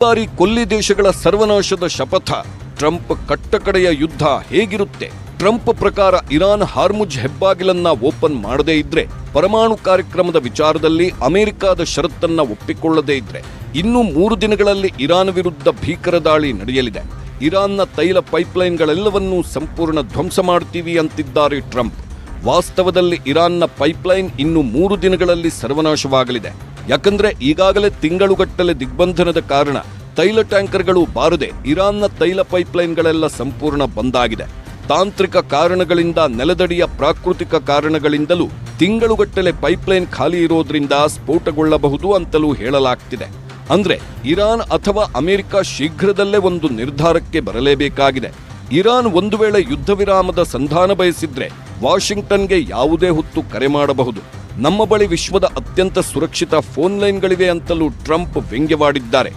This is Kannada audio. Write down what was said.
ಬಾರಿ ಕೊಲ್ಲಿ ದೇಶಗಳ ಸರ್ವನಾಶದ ಶಪಥ. ಟ್ರಂಪ್ ಕಟ್ಟಕಡೆಯ ಯುದ್ಧ ಹೇಗಿರುತ್ತೆ? ಟ್ರಂಪ್ ಪ್ರಕಾರ ಇರಾನ್ ಹಾರ್ಮುಜ್ ಹೆಬ್ಬಾಗಿಲನ್ನ ಓಪನ್ ಮಾಡದೇ ಇದ್ರೆ, ಪರಮಾಣು ಕಾರ್ಯಕ್ರಮದ ವಿಚಾರದಲ್ಲಿ ಅಮೆರಿಕದ ಷರತ್ತನ್ನ ಒಪ್ಪಿಕೊಳ್ಳದೇ ಇದ್ರೆ, ಇನ್ನು 3 ದಿನಗಳಲ್ಲಿ ಇರಾನ್ ವಿರುದ್ಧ ಭೀಕರ ದಾಳಿ ನಡೆಯಲಿದೆ. ಇರಾನ್ನ ತೈಲ ಪೈಪ್ಲೈನ್ಗಳೆಲ್ಲವನ್ನೂ ಸಂಪೂರ್ಣ ಧ್ವಂಸ ಮಾಡ್ತೀವಿ ಅಂತಿದ್ದಾರೆ ಟ್ರಂಪ್. ವಾಸ್ತವದಲ್ಲಿ ಇರಾನ್ನ ಪೈಪ್ಲೈನ್ ಇನ್ನು 3 ದಿನಗಳಲ್ಲಿ ಸರ್ವನಾಶವಾಗಲಿದೆ. ಯಾಕಂದ್ರೆ ಈಗಾಗಲೇ ತಿಂಗಳುಗಟ್ಟಲೆ ದಿಗ್ಬಂಧನದ ಕಾರಣ ತೈಲ ಟ್ಯಾಂಕರ್ಗಳು ಬಾರದೆ ಇರಾನ್ನ ತೈಲ ಪೈಪ್ಲೈನ್ಗಳೆಲ್ಲ ಸಂಪೂರ್ಣ ಬಂದಾಗಿದೆ. ತಾಂತ್ರಿಕ ಕಾರಣಗಳಿಂದ, ನೆಲದಡಿಯ ಪ್ರಾಕೃತಿಕ ಕಾರಣಗಳಿಂದಲೂ ತಿಂಗಳುಗಟ್ಟಲೆ ಪೈಪ್ಲೈನ್ ಖಾಲಿ ಇರೋದ್ರಿಂದ ಸ್ಫೋಟಗೊಳ್ಳಬಹುದು ಅಂತಲೂ ಹೇಳಲಾಗ್ತಿದೆ. ಅಂದ್ರೆ ಇರಾನ್ ಅಥವಾ ಅಮೆರಿಕ ಶೀಘ್ರದಲ್ಲೇ ಒಂದು ನಿರ್ಧಾರಕ್ಕೆ ಬರಲೇಬೇಕಾಗಿದೆ. ಇರಾನ್ ಒಂದು ವೇಳೆ ಯುದ್ಧ ವಿರಾಮದ ಸಂಧಾನ ಬಯಸಿದ್ರೆ ವಾಷಿಂಗ್ಟನ್ಗೆ ಯಾವುದೇ ಹೊತ್ತು ಕರೆ ಮಾಡಬಹುದು. ನಮ್ಮ ಬಳಿ ವಿಶ್ವದ ಅತ್ಯಂತ ಸುರಕ್ಷಿತ ಫೋನ್ ಲೈನ್ಗಳಿವೆ ಅಂತಲೂ ಟ್ರಂಪ್ ವ್ಯಂಗ್ಯವಾಡಿದ್ದಾರೆ.